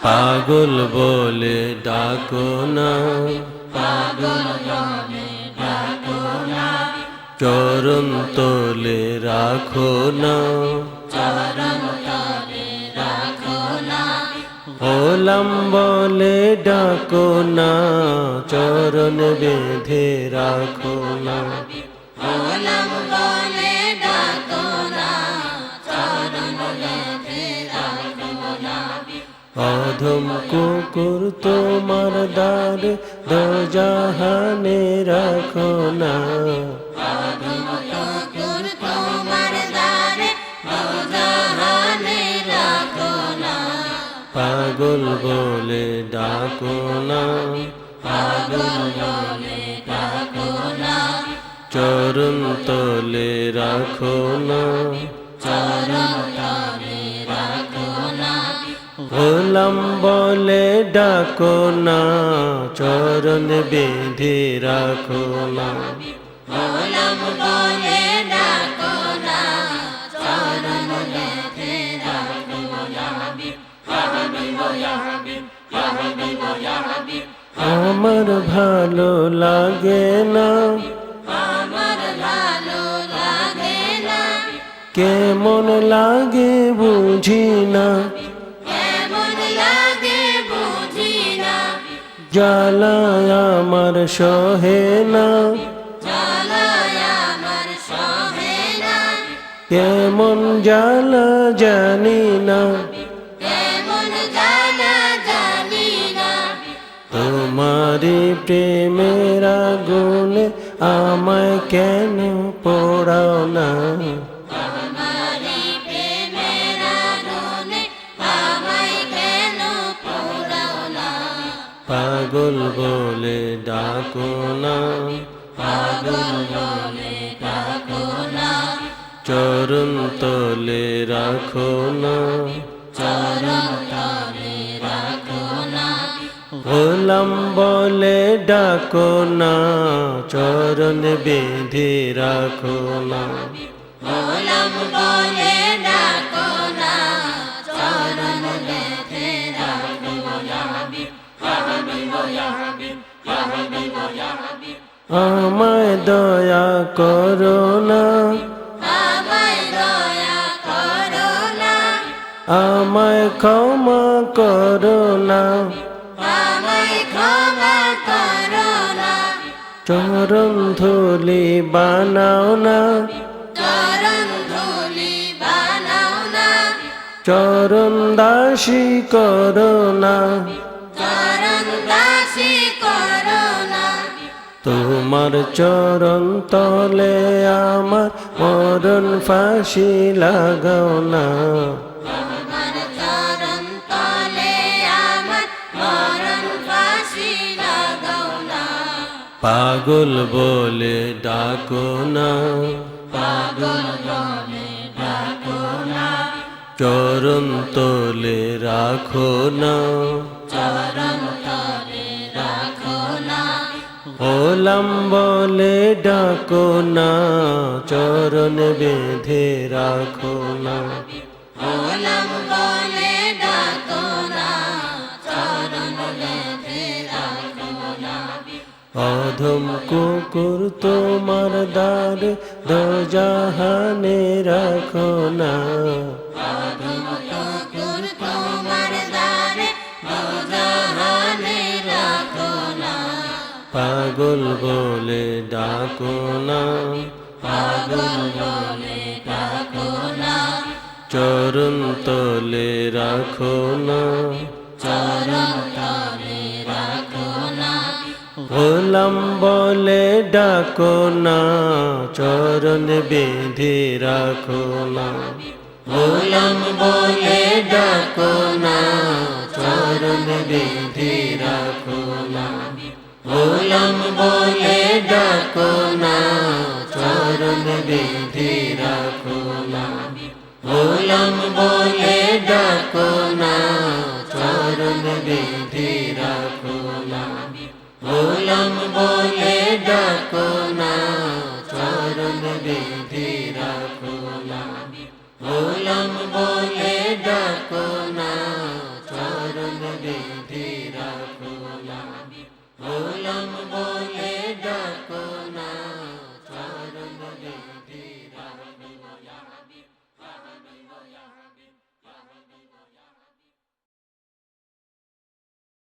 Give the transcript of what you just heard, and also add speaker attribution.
Speaker 1: পাগল বলে ডাকো না, চরণ তলে রাখো না, গোলাম বলে ডাকো না, চরণ বেঁধে রাখো না। অধম কুকুর তোমার দ্বারে দোজাহানে রাখো না, পাগল বলে ডাকো না, চরণ তলে রাখো না, গোলাম বলে ডাকো না, চরণ বেঁধে রাখো না। আমার ভালো লাগে না, কেমন লাগে বুঝি না, জ্বালায় আমার সহে না, কেমন জ্বালা জানি না, তোমারি প্রেমের আগুনে আমায় কেন পোড়াও না, পাগল বলে ডাকো না, চরণ তলে রাখো না, গোলাম বলে ডাকো না, চরণ বেঁধে রাখো না। আমায় দয়া করো না, আমায় ক্ষমা করো না, চরণ ধুলি বানাও না, চরণ দাসী করো না, তোমার চরণ তলে আমার মরণ ফাঁসি লাগাও না, পাগল বলে ডাকো না, চরণ তলে রাখো না, গোলাম বলে ডাকো না, চরণ বেঁধে রাখো না। অধম কুকুর তোমার দ্বারে দোজাহানে রাখো না, পাগল বলে ডাকো না, চরণ তলে রাখো না, গোলাম বলে ডাকো না, চরণ বেঁধে রাখো না, গোলাম বলে ডাকো না, চরণ বেঁধে রাখো না, গোলাম বলে ডাকো না, চরণ বেঁধে রাখো না, গোলাম বলে ডাকো না, চরণ বেঁধে রাখো না, গোলাম বলে ডাকো না, চরণ বেঁধে রাখো না, গোলাম বলে ডাকো না, চরণ বেঁধে রাখো না। গোলাম বলে ডাকো না।